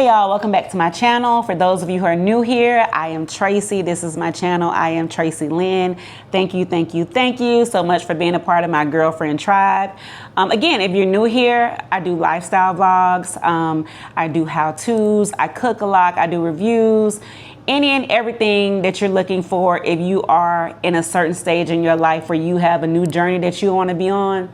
Hey y'all, welcome back to my channel. For those of you who are new here, I am Tracy. This is my channel. I am Tracy Lynn. Thank you so much for being a part of my girlfriend tribe. Again, if you're new here, I do lifestyle vlogs. I do how-tos. I cook a lot. I do reviews. Any and everything that you're looking for if you are in a certain stage in your life where you have a new journey that you want to be on,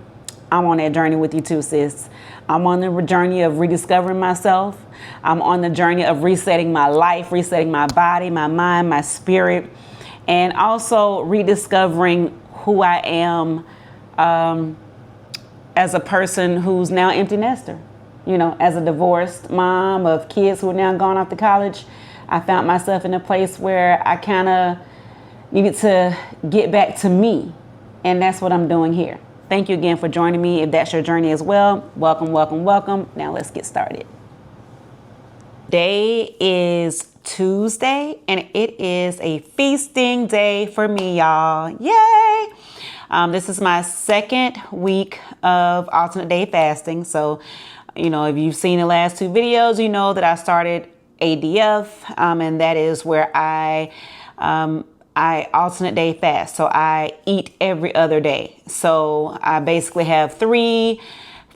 I'm on that journey with you too, sis. I'm on the journey of rediscovering myself. I'm on the journey of resetting my life, resetting my body, my mind, my spirit, and also rediscovering who I am as a person who's now empty nester. You know, as a divorced mom of kids who are now gone off to college, I found myself in a place where I kind of needed to get back to me, and that's what I'm doing here. Thank you again for joining me. If that's your journey as well, welcome, welcome, welcome. Now let's get started. Today is Tuesday, and it is a feasting day for me, y'all. Yay! This is my second week of alternate day fasting. So, you know, if you've seen the last two videos, you know that I started ADF, and that is where I alternate day fast. So I eat every other day. So I basically have 3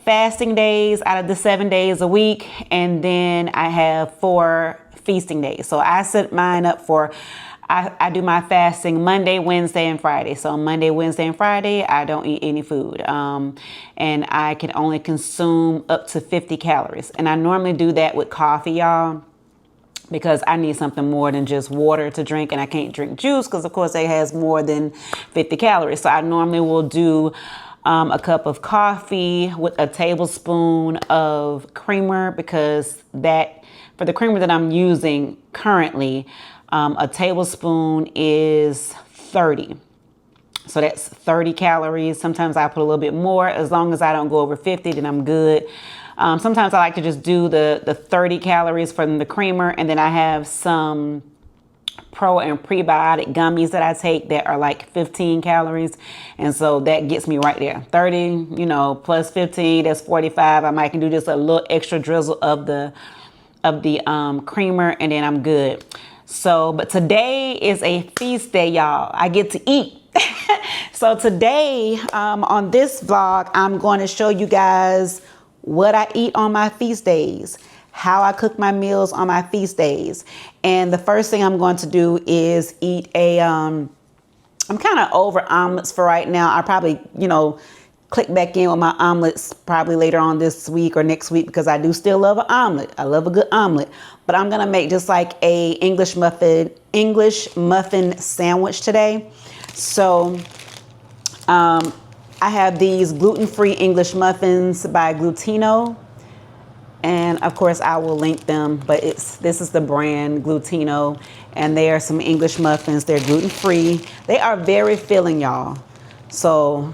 fasting days out of the 7 days a week. And then I have 4 feasting days. So I set mine up for, I do my fasting Monday, Wednesday, and Friday. So Monday, Wednesday, and Friday, I don't eat any food. And I can only consume up to 50 calories. And I normally do that with coffee, y'all, because I need something more than just water to drink, and I can't drink juice because of course it has more than 50 calories. So I normally will do a cup of coffee with a tablespoon of creamer, because that, for the creamer that I'm using currently, a tablespoon is 30. So that's 30 calories. Sometimes I put a little bit more. As long as I don't go over 50, then I'm good. Sometimes I like to just do the 30 calories from the creamer, and then I have some pro and prebiotic gummies that I take that are like 15 calories. And so that gets me right there. 30, you know, plus 15, that's 45. I might can do just a little extra drizzle of the creamer, and then I'm good. So, but today is a feast day, y'all. I get to eat. So today, on this vlog, I'm going to show you guys what I eat on my feast days, how I cook my meals on my feast days. And the first thing I'm going to do is eat I'm kind of over omelets for right now. I probably, you know, click back in with my omelets probably later on this week or next week, because I do still love an omelet. I love a good omelet. But I'm going to make just like a English muffin sandwich today. So, I have these gluten-free English muffins by Glutino, and of course I will link them, but this is the brand Glutino, and they are some English muffins. They're gluten-free. They are very filling, y'all. So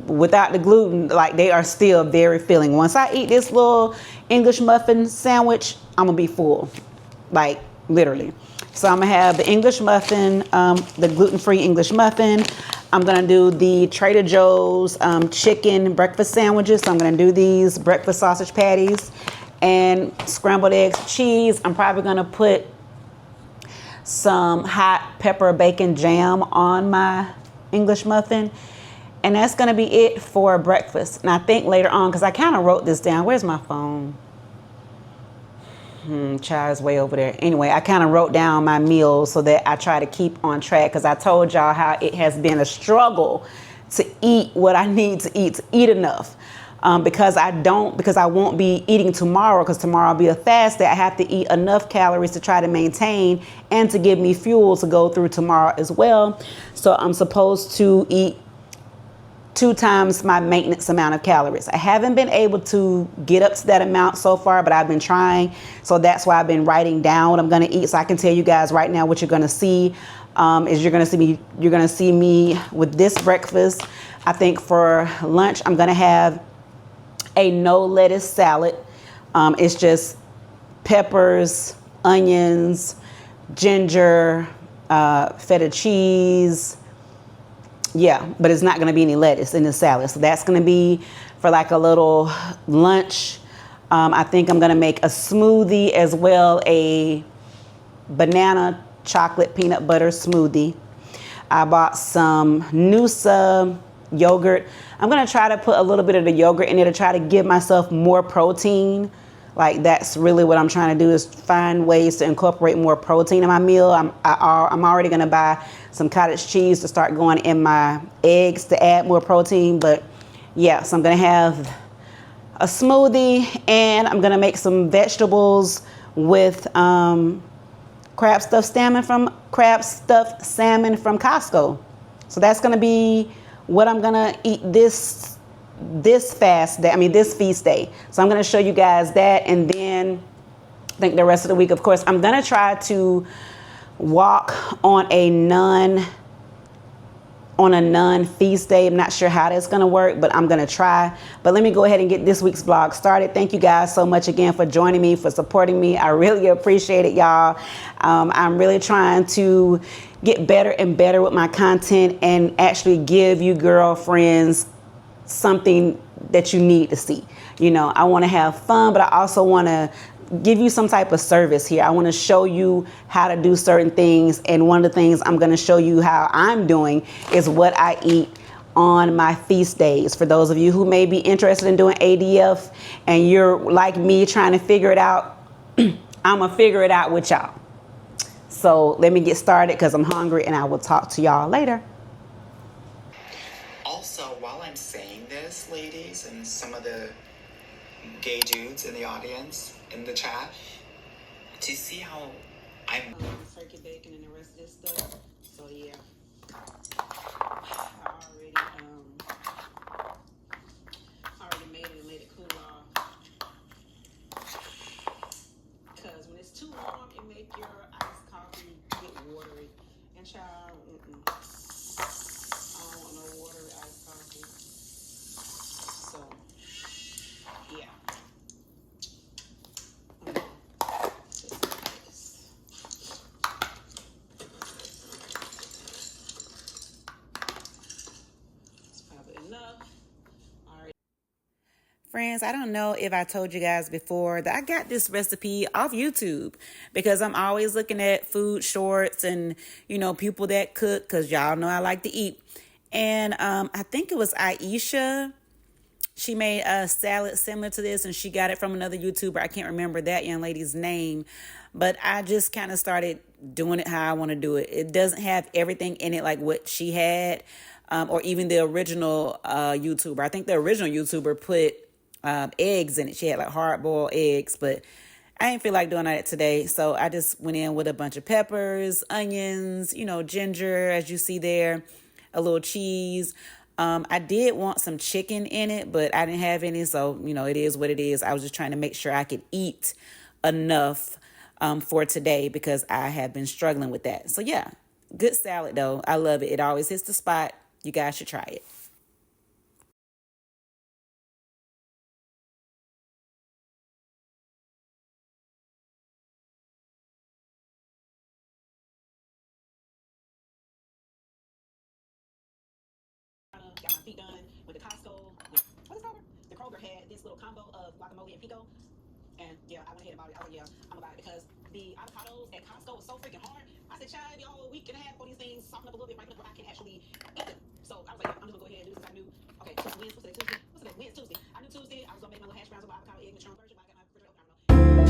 without the gluten, like, they are still very filling. Once I eat this little English muffin sandwich, I'm gonna be full, like literally. So I'm gonna have the English muffin, the gluten-free English muffin. I'm gonna do the Trader Joe's chicken breakfast sandwiches. So I'm gonna do these breakfast sausage patties and scrambled eggs, cheese. I'm probably gonna put some hot pepper bacon jam on my English muffin. And that's gonna be it for breakfast. And I think later on, because I kind of wrote this down. Where's my phone? Child's way over there. Anyway, I kind of wrote down my meals so that I try to keep on track, because I told y'all how it has been a struggle to eat what I need to eat enough. Because I won't be eating tomorrow, because tomorrow will be a fast day. I have to eat enough calories to try to maintain and to give me fuel to go through tomorrow as well. So I'm supposed to eat 2 times my maintenance amount of calories. I haven't been able to get up to that amount so far, but I've been trying. So that's why I've been writing down what I'm gonna eat, so I can tell you guys right now what you're gonna see. Is you're gonna see me with this breakfast. I think for lunch, I'm gonna have a no lettuce salad. It's just peppers, onions, ginger, feta cheese. Yeah, but it's not going to be any lettuce in the salad. So that's going to be for like a little lunch. I think I'm gonna make a smoothie as well, a banana chocolate peanut butter smoothie. I bought some Noosa yogurt. I'm gonna try to put a little bit of the yogurt in there to try to give myself more protein. Like that's really what I'm trying to do, is find ways to incorporate more protein in my meal. I'm already gonna buy some cottage cheese to start going in my eggs to add more protein. But yeah, so I'm gonna have a smoothie, and I'm gonna make some vegetables with crab stuffed salmon from Costco. So that's gonna be what I'm gonna eat this fast day. I mean this feast day. So I'm gonna show you guys that, and then I think the rest of the week, of course, I'm gonna try to walk on a non feast day. I'm not sure how that's gonna work, but I'm gonna try. But let me go ahead and get this week's vlog started. Thank you guys so much again for joining me, for supporting me. I really appreciate it, y'all. I'm really trying to get better and better with my content and actually give you girlfriends something that you need to see. You know, I want to have fun, but I also want to give you some type of service here. I want to show you how to do certain things, and one of the things I'm going to show you how I'm doing is what I eat on my feast days. For those of you who may be interested in doing ADF and you're like me trying to figure it out, I'm gonna figure it out with y'all. So let me get started because I'm hungry, and I will talk to y'all later. Also, while I'm saying this, ladies, and some of the gay dudes in the audience, in the chat, to see how I'm turkey bacon and the rest of this stuff. So yeah, I already made it and let it cool off. Because when it's too warm, it make your iced coffee get watery. And child, I don't want no watery iced coffee. So yeah. Enough. All right. Friends, I don't know if I told you guys before that I got this recipe off YouTube, because I'm always looking at food shorts and, you know, people that cook, because y'all know I like to eat. And I think it was Aisha. She made a salad similar to this, and she got it from another YouTuber. I can't remember that young lady's name, but I just kind of started doing it how I want to do it. It doesn't have everything in it like what she had, or even the original YouTuber. I think the original YouTuber put eggs in it. She had like hard-boiled eggs, but I didn't feel like doing that today. So I just went in with a bunch of peppers, onions, you know, ginger, as you see there, a little cheese. I did want some chicken in it, but I didn't have any. So, you know, it is what it is. I was just trying to make sure I could eat enough for today, because I have been struggling with that. So yeah, good salad though. I love it. It always hits the spot. You guys should try it. Got my feet done with the Costco. What is that? The Kroger had this little combo of guacamole and pico. And yeah, I went ahead and bought it. I was like, yeah, I'm about it, because the avocados at Costco was so freaking hard. I said, child, y'all, a week and a half for these things, soften up a little bit, ripen up, where I can actually eat them. So I was like, yeah, I'm just gonna go ahead and do this, because I knew, okay, when's Tuesday? What's today? When's Tuesday? I knew Tuesday I was gonna make my little hash browns with avocado, egg, mature version, but I got my refrigerator open. I don't know.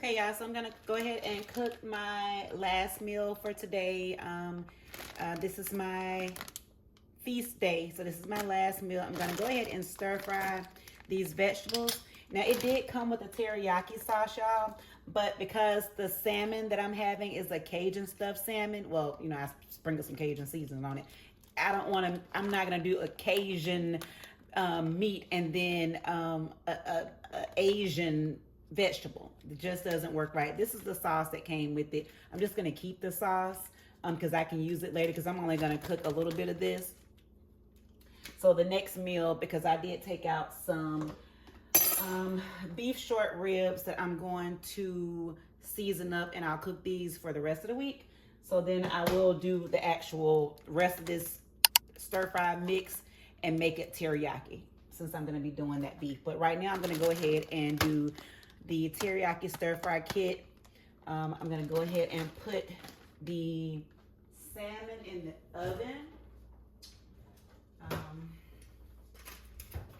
Okay, y'all, so I'm gonna go ahead and cook my last meal for today. This is my feast day, so this is my last meal. I'm gonna go ahead and stir fry these vegetables. Now, it did come with a teriyaki sauce, y'all, but because the salmon that I'm having is a Cajun stuffed salmon, well, you know, I sprinkled some Cajun seasoning on it. I'm not gonna do a Cajun meat and then a Asian vegetable. It just doesn't work right. This is the sauce that came with it. I'm just gonna keep the sauce because I can use it later, because I'm only gonna cook a little bit of this. So the next meal, because I did take out some beef short ribs that I'm going to season up, and I'll cook these for the rest of the week. So then I will do the actual rest of this stir fry mix and make it teriyaki, since I'm going to be doing that beef. But right now I'm going to go ahead and do the teriyaki stir fry kit. I'm going to go ahead and put the salmon in the oven.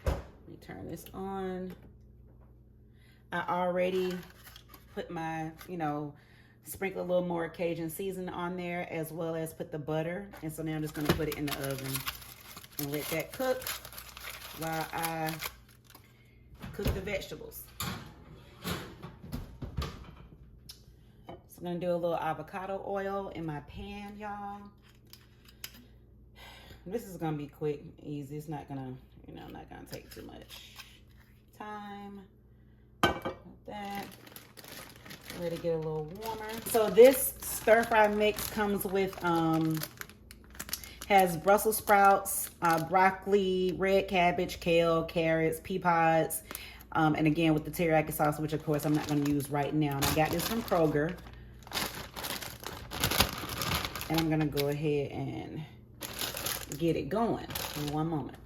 Let me turn this on. I already put my, sprinkle a little more Cajun seasoning on there, as well as put the butter. And so now I'm just going to put it in the oven and let that cook while I cook the vegetables. So I'm going to do a little avocado oil in my pan, y'all. This is going to be quick, easy. It's not going to, not going to take too much time. Like that. Let it get a little warmer. So this stir fry mix comes with has Brussels sprouts, broccoli, red cabbage, kale, carrots, pea pods, and again with the teriyaki sauce, which of course I'm not going to use right now. And I got this from Kroger, and I'm going to go ahead and get it going in one moment.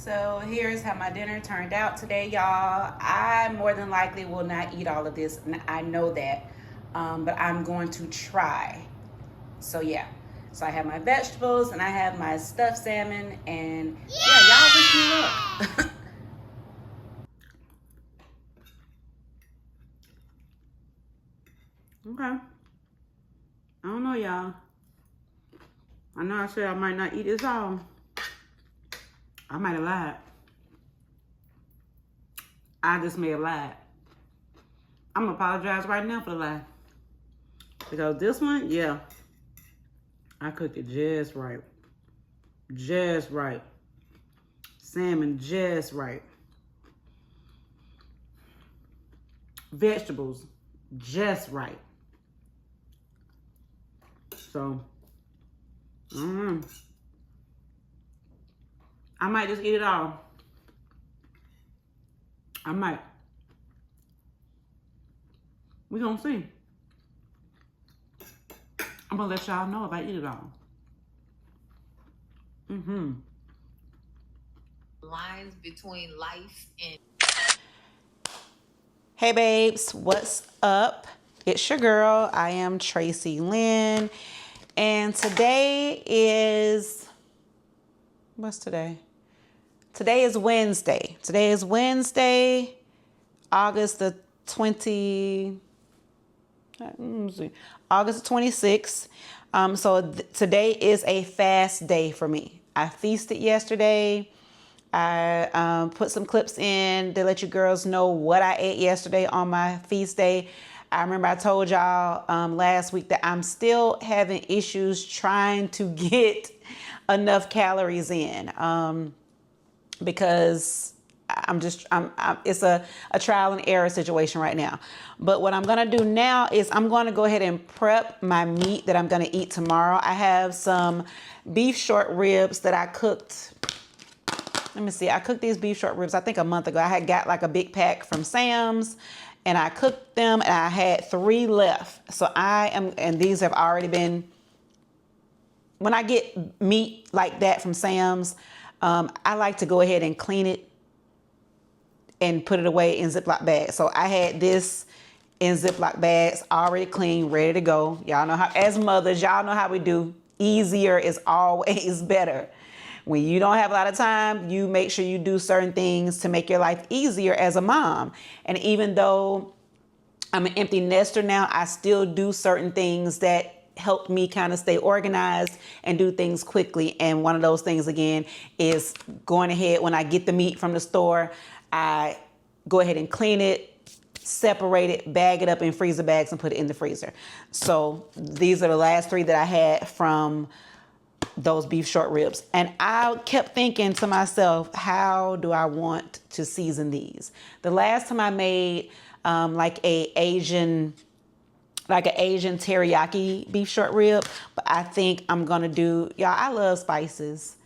So here's how my dinner turned out today, y'all. I more than likely will not eat all of this. I know that, but I'm going to try. So yeah, so I have my vegetables and I have my stuffed salmon, and yeah, y'all wish me luck. I know I said I might not eat this all. I might have lied. I just may have lied. I'm gonna apologize right now for the lie. Because this one, yeah, I cooked it just right. Just right. Salmon just right. Vegetables just right. So, I might just eat it all. I might. We gonna see. I'm gonna let y'all know if I eat it all. Lines between life and... Hey babes, what's up? It's your girl. I am Tracy Lynn. And today is, what's today? Today is Wednesday. Today is Wednesday, August the 20, August 26th. Today is a fast day for me. I feasted yesterday. I put some clips in to let you girls know what I ate yesterday on my feast day. I remember I told y'all last week that I'm still having issues trying to get enough calories in because it's a trial and error situation right now. But what I'm gonna do now is I'm gonna go ahead and prep my meat that I'm gonna eat tomorrow. I have some beef short ribs that I cooked. Let me see. I cooked these beef short ribs, I think a month ago. I had got like a big pack from Sam's and I cooked them and I had 3 left. So and these have already been, when I get meat like that from Sam's, I like to go ahead and clean it and put it away in Ziploc bags. So I had this in Ziploc bags, already clean, ready to go. Y'all know how, as mothers, y'all know how we do. Easier is always better. When you don't have a lot of time, you make sure you do certain things to make your life easier as a mom. And even though I'm an empty nester now, I still do certain things that help me kind of stay organized and do things quickly. And one of those things, again, is going ahead when I get the meat from the store, I go ahead and clean it, separate it, bag it up in freezer bags and put it in the freezer. So these are the last 3 that I had from those beef short ribs. And I kept thinking to myself, how do I want to season these? The last time I made like an Asian teriyaki beef short rib, but I think I'm gonna do, y'all, I love spices.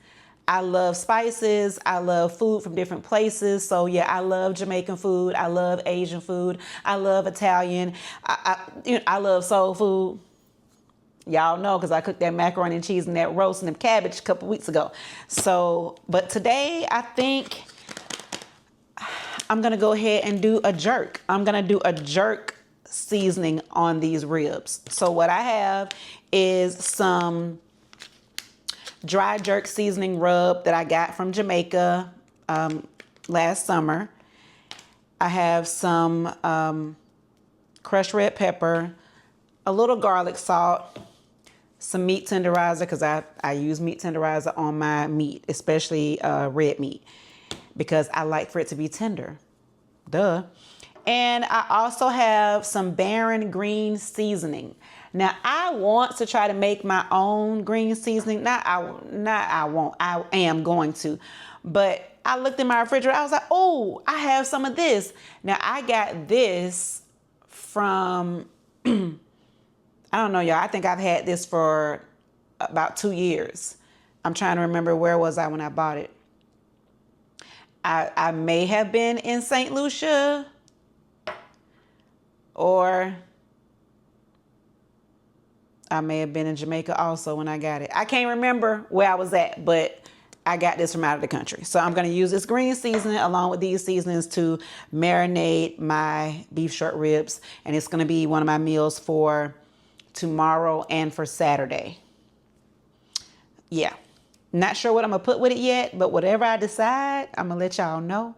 I love spices. I love food from different places. So yeah, I love Jamaican food. I love Asian food. I love Italian. I love soul food. Y'all know, because I cooked that macaroni and cheese and that roast and the cabbage a couple weeks ago. So, but today I think I'm going to go ahead and do a jerk. I'm going to do a jerk seasoning on these ribs. So what I have is some dry jerk seasoning rub that I got from Jamaica last summer. I have some crushed red pepper, a little garlic salt, some meat tenderizer, because I use meat tenderizer on my meat, especially red meat, because I like for it to be tender. Duh. And I also have some Baron green seasoning. Now I want to try to make my own green seasoning. I am going to. But I looked in my refrigerator. I was like, oh, I have some of this. Now I got this from I don't know, y'all. I think I've had this for about 2 years. I'm trying to remember, where was I when I bought it? I may have been in St. Lucia, or I may have been in Jamaica also when I got it. I can't remember where I was at, but I got this from out of the country. So I'm going to use this green seasoning along with these seasonings to marinate my beef short ribs. And it's going to be one of my meals for tomorrow and for Saturday. Yeah. Not sure what I'm going to put with it yet, but whatever I decide, I'm going to let y'all know.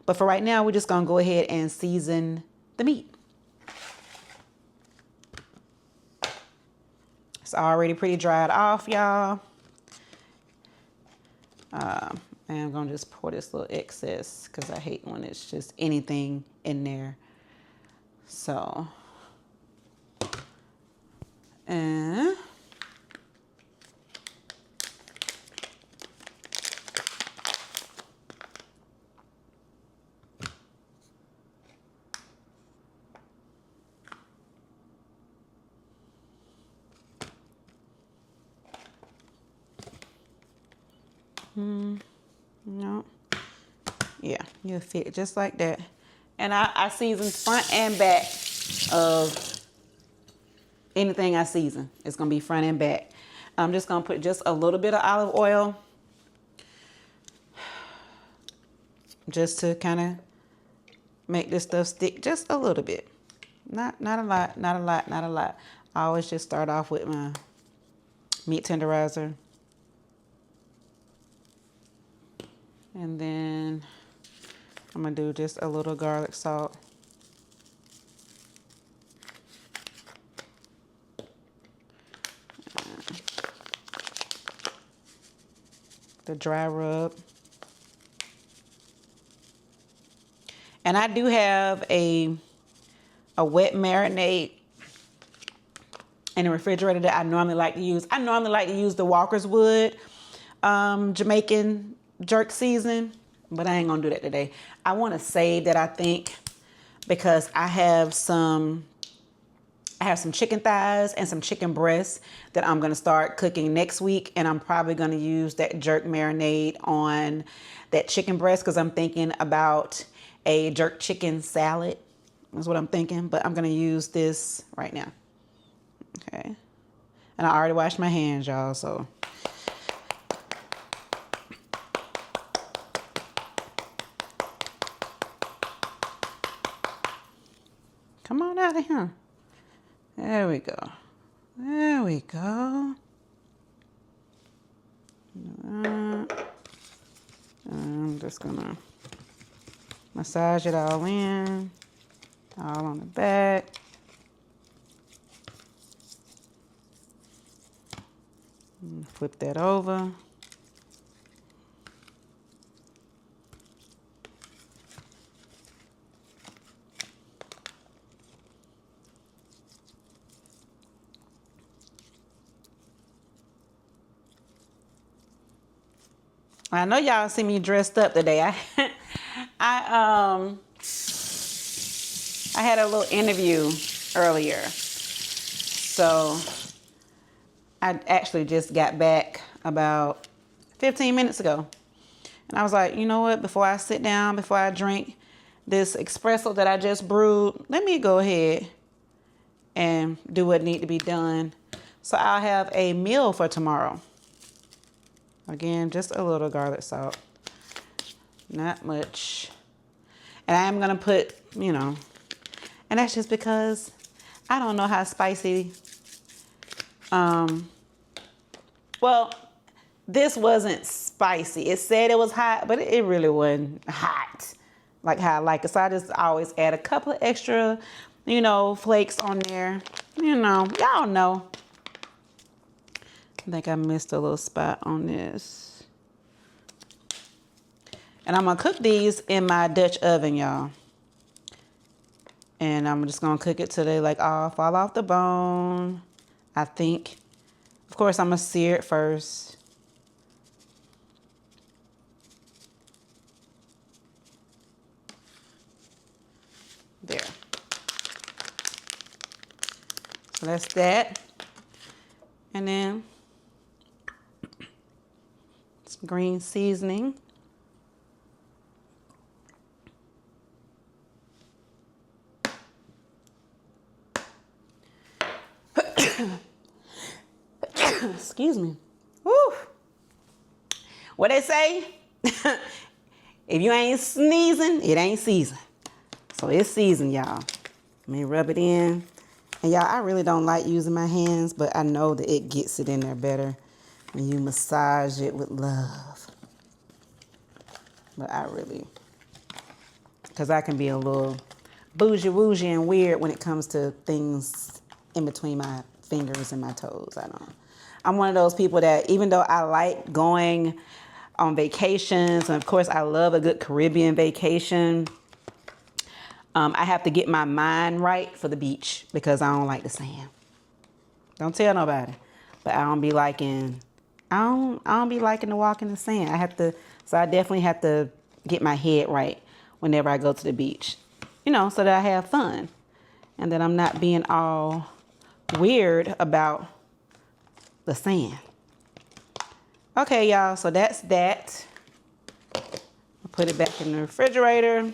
But for right now, we're just going to go ahead and season the meat. It's already pretty dried off, y'all. And I'm gonna just pour this little excess because I hate when it's just anything in there. So, and no, yeah, you'll fit just like that. And I season front and back of anything I season. It's gonna be front and back. I'm just gonna put just a little bit of olive oil just to kind of make this stuff stick just a little bit. Not a lot, not a lot, not a lot. I always just start off with my meat tenderizer. And then I'm gonna do just a little garlic salt. The dry rub. And I do have a wet marinade in the refrigerator that I normally like to use. I normally like to use the Walker's Wood Jamaican jerk seasoning, but I ain't gonna do that today. I want to save that, I think, because I have some chicken thighs and some chicken breasts that I'm gonna start cooking next week, and I'm probably gonna use that jerk marinade on that chicken breast because I'm thinking about a jerk chicken salad. That's what I'm thinking, but I'm gonna use this right now. Okay, and I already washed my hands, y'all, so. Come on out of here. There we go. There we go. I'm just gonna massage it all in, all on the back. Flip that over. I know y'all see me dressed up today. I had a little interview earlier. So I actually just got back about 15 minutes ago. And I was like, you know what? Before I sit down, before I drink this espresso that I just brewed, let me go ahead and do what needs to be done. So I'll have a meal for tomorrow. Again, just a little garlic salt. Not much. And I am going to put, and that's just because I don't know how spicy. Well, this wasn't spicy. It said it was hot, but it really wasn't hot like how I like it. So I just always add a couple of extra, flakes on there. Y'all know. I think I missed a little spot on this. And I'm going to cook these in my Dutch oven, y'all. And I'm just going to cook it till they all fall off the bone, I think. Of course, I'm going to sear it first. There. So that's that. And then some green seasoning. Excuse me. Woo. What they say? If you ain't sneezing, it ain't seasoned. So it's seasoned, y'all. Let me rub it in. And y'all, I really don't like using my hands, but I know that it gets it in there better when you massage it with love. But I really, because I can be a little bougie and weird when it comes to things in between my fingers and my toes. I'm one of those people that even though I like going on vacations. And of course, I love a good Caribbean vacation. I have to get my mind right for the beach because I don't like the sand. Don't tell nobody, but I don't be liking to walk in the sand. So I definitely have to get my head right whenever I go to the beach, so that I have fun and that I'm not being all weird about the sand. Okay, y'all, so that's that. I'll put it back in the refrigerator.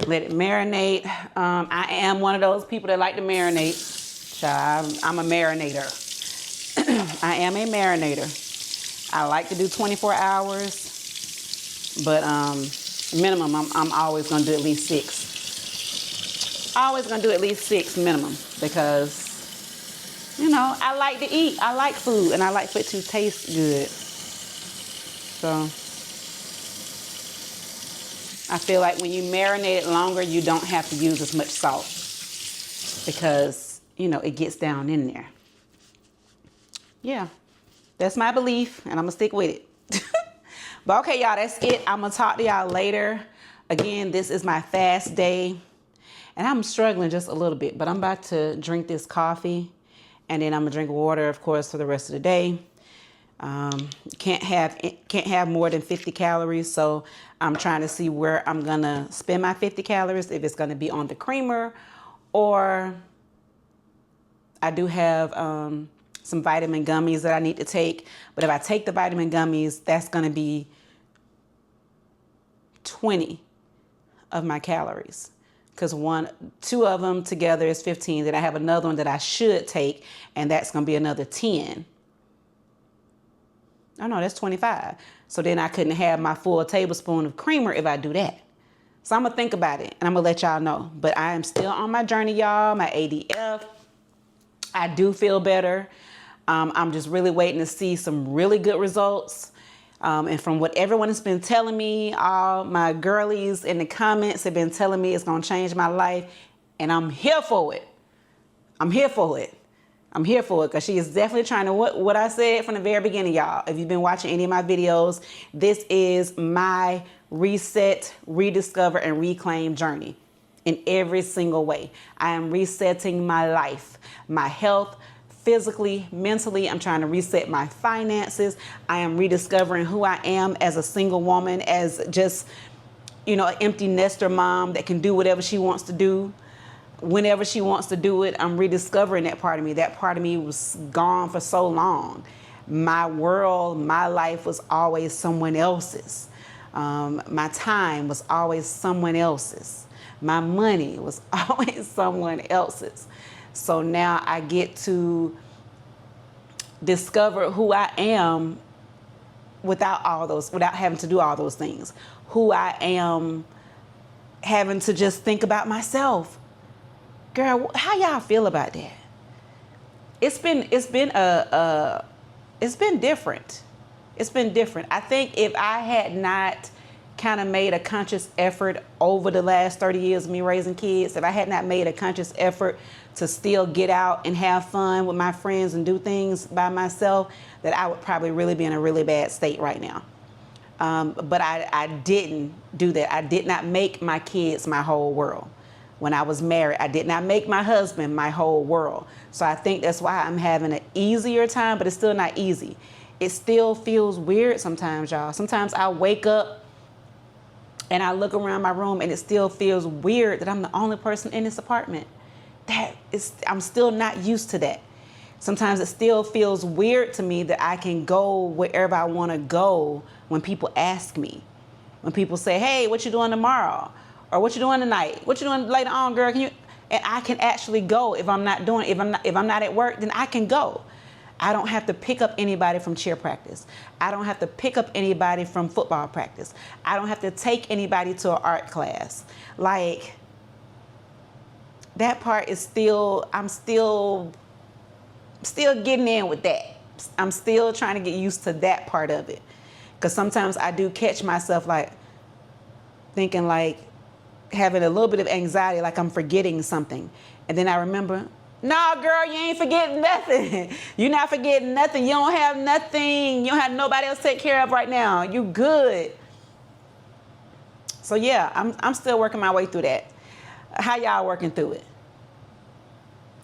Let it marinate. I am one of those people that like to marinate. Child, I'm a marinator. I am a marinator. I like to do 24 hours, but minimum, I'm always gonna do at least 6. Always gonna do at least 6 minimum because, I like to eat. I like food, and I like for it to taste good. So I feel like when you marinate it longer, you don't have to use as much salt because, it gets down in there. Yeah, that's my belief, and I'm gonna stick with it. But okay, y'all, that's it. I'm gonna talk to y'all later. Again, this is my fast day, and I'm struggling just a little bit, but I'm about to drink this coffee, and then I'm gonna drink water, of course, for the rest of the day. Can't have more than 50 calories, so I'm trying to see where I'm gonna spend my 50 calories, if it's gonna be on the creamer, or I do have some vitamin gummies that I need to take, but if I take the vitamin gummies, that's gonna be 20 of my calories, because 2 of them together is 15. Then I have another one that I should take, and that's gonna be another 10. Oh no, that's 25. So then I couldn't have my full tablespoon of creamer if I do that. So I'm gonna think about it, and I'm gonna let y'all know. But I am still on my journey, y'all, my ADF. I do feel better. I'm just really waiting to see some really good results. And from what everyone has been telling me, all my girlies in the comments have been telling me it's gonna change my life, and I'm here for it. I'm here for it. I'm here for it because she is definitely trying to, what I said from the very beginning, y'all. If you've been watching any of my videos, this is my reset, rediscover, and reclaim journey in every single way. I am resetting my life, my health, physically, mentally. I'm trying to reset my finances. I am rediscovering who I am as a single woman, as just, an empty nester mom that can do whatever she wants to do. Whenever she wants to do it, I'm rediscovering that part of me. That part of me was gone for so long. My world, my life was always someone else's. My time was always someone else's. My money was always someone else's. So now I get to discover who I am without having to do all those things. Who I am having to just think about myself. Girl, how y'all feel about that? It's been different. It's been different. I think if I had not kind of made a conscious effort over the last 30 years of me raising kids, if I had not made a conscious effort to still get out and have fun with my friends and do things by myself, that I would probably really be in a really bad state right now. But I didn't do that. I did not make my kids my whole world. When I was married, I did not make my husband my whole world. So I think that's why I'm having an easier time, but it's still not easy. It still feels weird sometimes, y'all. Sometimes I wake up and I look around my room and it still feels weird that I'm the only person in this apartment. I'm still not used to that. Sometimes it still feels weird to me that I can go wherever I want to go when people ask me. When people say, hey, what you doing tomorrow? Or what you doing tonight? What you doing later on, girl? And I can actually go if I'm not at work, then I can go. I don't have to pick up anybody from cheer practice. I don't have to pick up anybody from football practice. I don't have to take anybody to an art class. Like, that part is I'm still getting in with that. I'm still trying to get used to that part of it. Because sometimes I do catch myself like thinking like having a little bit of anxiety, like I'm forgetting something. And then I remember, Nah, girl, you ain't forgetting nothing. You're not forgetting nothing. You don't have nothing. You don't have nobody else to take care of right now. You good. So yeah, I'm still working my way through that. How y'all working through it?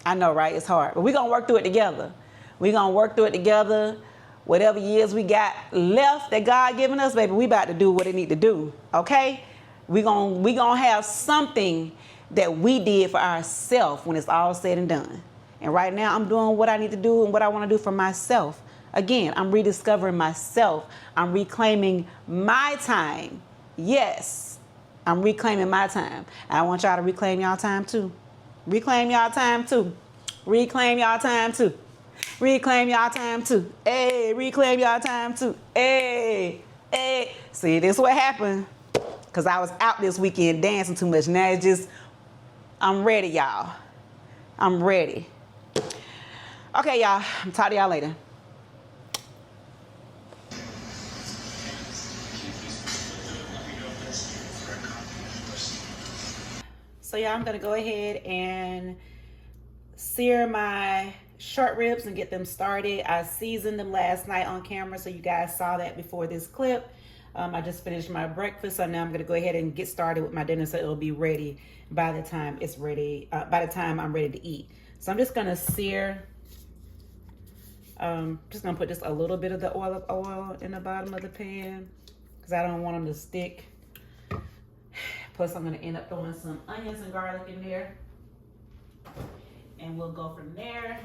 I know, right? It's hard, but we're gonna work through it together. We're gonna work through it together. Whatever years we got left that God given us, baby, we about to do what it need to do. Okay? We gonna have something that we did for ourselves when it's all said and done. And right now I'm doing what I need to do and what I want to do for myself. Again, I'm rediscovering myself. I'm reclaiming my time. Yes, I'm reclaiming my time. I want y'all to reclaim y'all time too. Reclaim y'all time too. Reclaim y'all time too. Reclaim y'all time too. Hey, reclaim y'all time too. Hey, hey. See, this is what happened. Because I was out this weekend dancing too much. Now it's just, I'm ready, y'all. I'm ready. Okay, y'all. I'm talk to y'all later. So y'all, I'm gonna go ahead and sear my short ribs and get them started. I seasoned them last night on camera, so you guys saw that before this clip. I just finished my breakfast, so now I'm gonna go ahead and get started with my dinner, so it'll be ready by the time it's ready. By the time I'm ready to eat. So I'm just gonna sear. Just gonna put just a little bit of the olive oil in the bottom of the pan because I don't want them to stick. Plus, I'm gonna end up throwing some onions and garlic in there, and we'll go from there.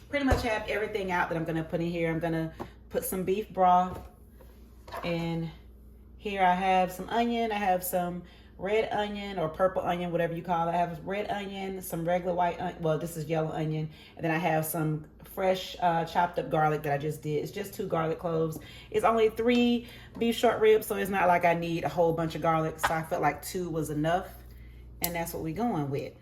Pretty much have everything out that I'm gonna put in here. I'm gonna put some beef broth, and here I have some onion. I have some red onion or purple onion, whatever you call it. I have red onion, some regular white onion. Well, this is yellow onion, and then I have some fresh chopped up garlic that I just did. It's just 2 garlic cloves. It's only 3 beef short ribs, so it's not like I need a whole bunch of garlic. So I felt like 2 was enough, and that's what we're going with.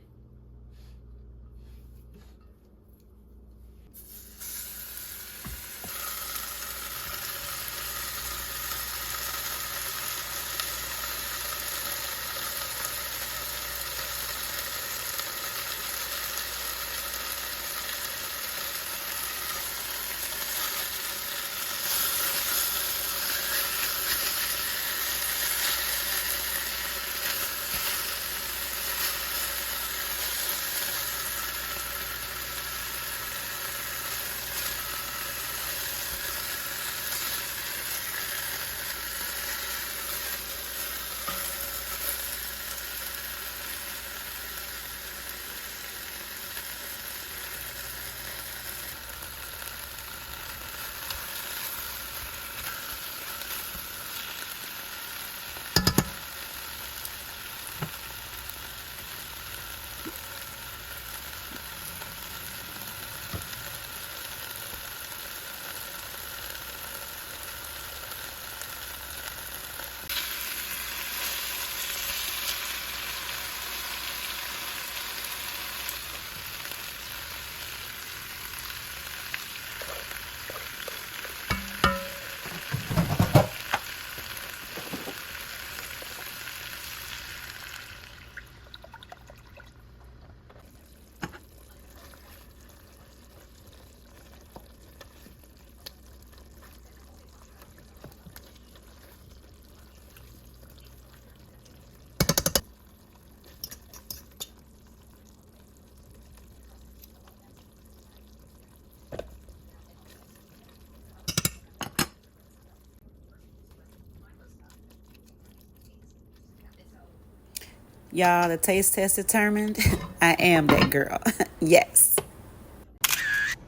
Y'all, the taste test determined. I am that girl. Yes.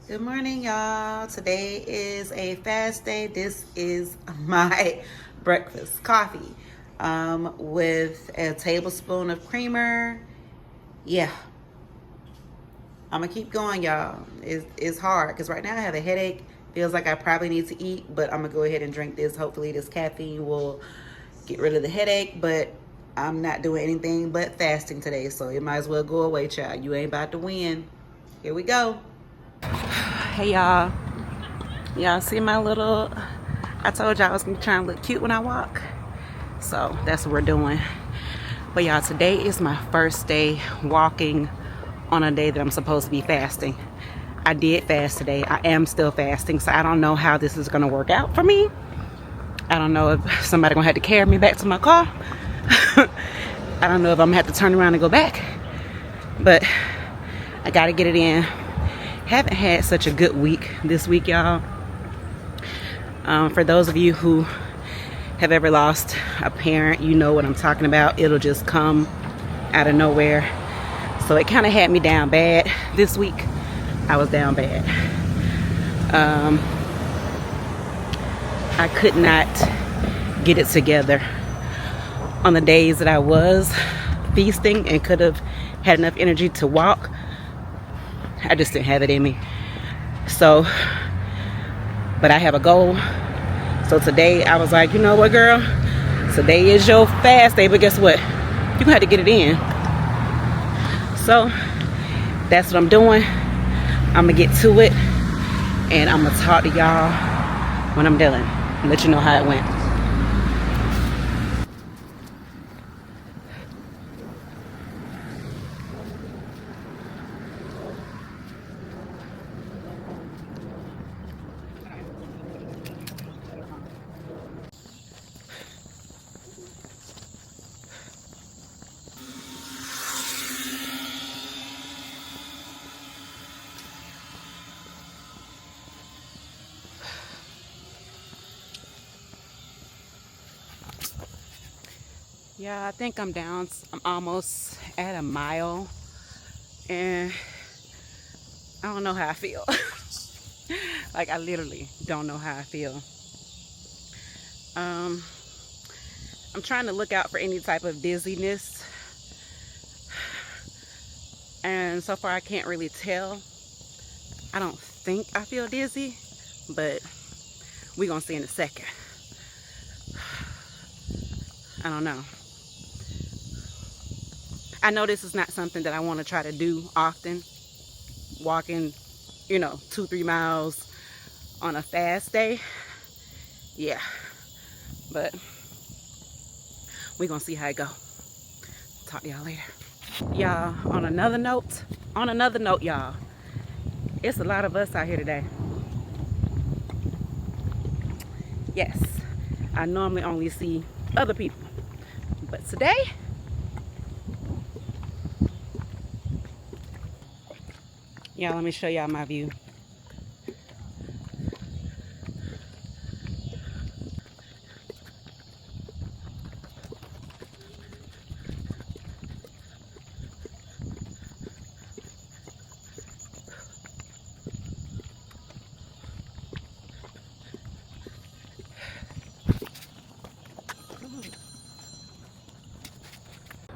Good morning, y'all. Today is a fast day. This is my breakfast coffee with a tablespoon of creamer. Yeah. I'm gonna keep going, y'all. It's hard because right now I have a headache. Feels like I probably need to eat, but I'm gonna go ahead and drink this. Hopefully this caffeine will get rid of the headache, but I'm not doing anything but fasting today, so it might as well go away, child. You ain't about to win. Here we go. Hey, y'all. Y'all see my little... I told y'all I was gonna try and look cute when I walk. So that's what we're doing. But y'all, today is my first day walking on a day that I'm supposed to be fasting. I did fast today. I am still fasting, so I don't know how this is gonna work out for me. I don't know if somebody gonna have to carry me back to my car. I don't know if I'm gonna have to turn around and go back, but I gotta get it in. Haven't had such a good week this week, y'all. For those of you who have ever lost a parent, you know what I'm talking about. It'll just come out of nowhere. So it kind of had me down bad this week. I was down bad. I could not get it together on the days that I was feasting and could have had enough energy to walk. I just didn't have it in me. So, but I have a goal. So today I was like, you know what, girl? Today is your fast day, but guess what? You're gonna have to get it in. So that's what I'm doing. I'm gonna get to it, and I'm gonna talk to y'all when I'm done and let you know how it went. Yeah, I think I'm down. I'm almost at a mile, and I don't know how I feel. Like, I literally don't know how I feel. I'm trying to look out for any type of dizziness, and so far I can't really tell. I don't think I feel dizzy, but we're gonna see in a second. I don't know. I know this is not something that I want to try to do often, walking, 2-3 miles on a fast day. Yeah, but we're gonna see how it go. Talk to y'all later. Y'all, on another note, y'all, it's a lot of us out here today. Yes, I normally only see other people, but today, yeah, let me show y'all my view.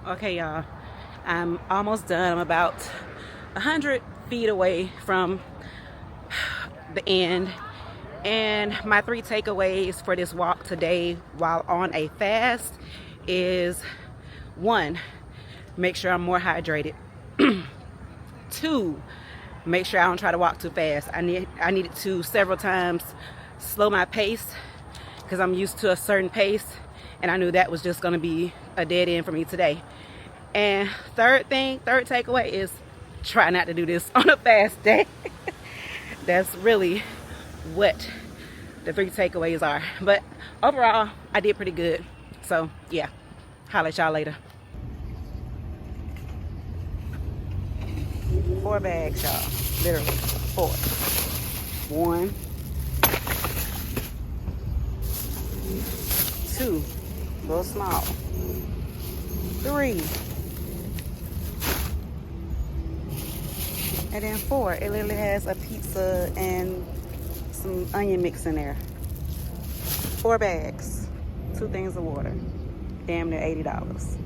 Okay, y'all, I'm almost done. I'm about 100 feet away from the end, and my 3 takeaways for this walk today while on a fast is: 1, make sure I'm more hydrated. 2, make sure I don't try to walk too fast. I needed to several times slow my pace because I'm used to a certain pace, and I knew that was just going to be a dead end for me today. And third takeaway is try not to do this on a fast day. That's really what the 3 takeaways are. But overall, I did pretty good. So yeah, holla at y'all later. 4 bags, y'all. Literally 4. 1, 2, a little small. 3. And then 4, it literally has a pizza and some onion mix in there. 4 bags, 2 things of water. Damn near $80.